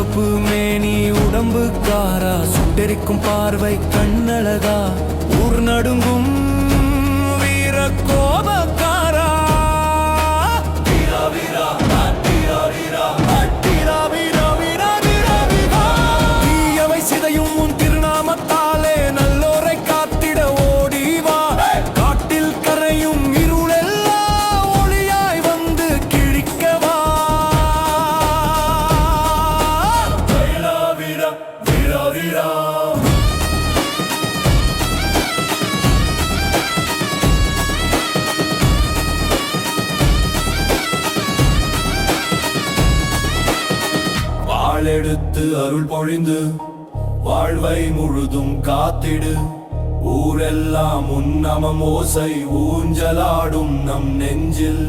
சிவப்பு மேனி உடம்புக்காரா, சுட்டெரிக்கும் பார்வை கண்ணழகா, ஊர் நடுங்கும் வீர கோபக்காரா. வீரா வீரா வீரா வீரா வீரா வீரா வீரா வீரா வீரா. தீயவை சிதையும் உன் திருநாமத்தாலே நல்லோரை காத்திட ஓடிவா. காட்டில் கரையும் இருளெல்லாம் ஒளியாய் வந்து கிழிக்கவா. வீரா வீரா வீரா வீரா. வாளெடுத்து அருள் பொழிந்து வாழ்வை முழுதும் காத்திடு. ஊரெல்லாம் உன் நமம் ஓசை ஊஞ்சலாடும் நம் நெஞ்சில்.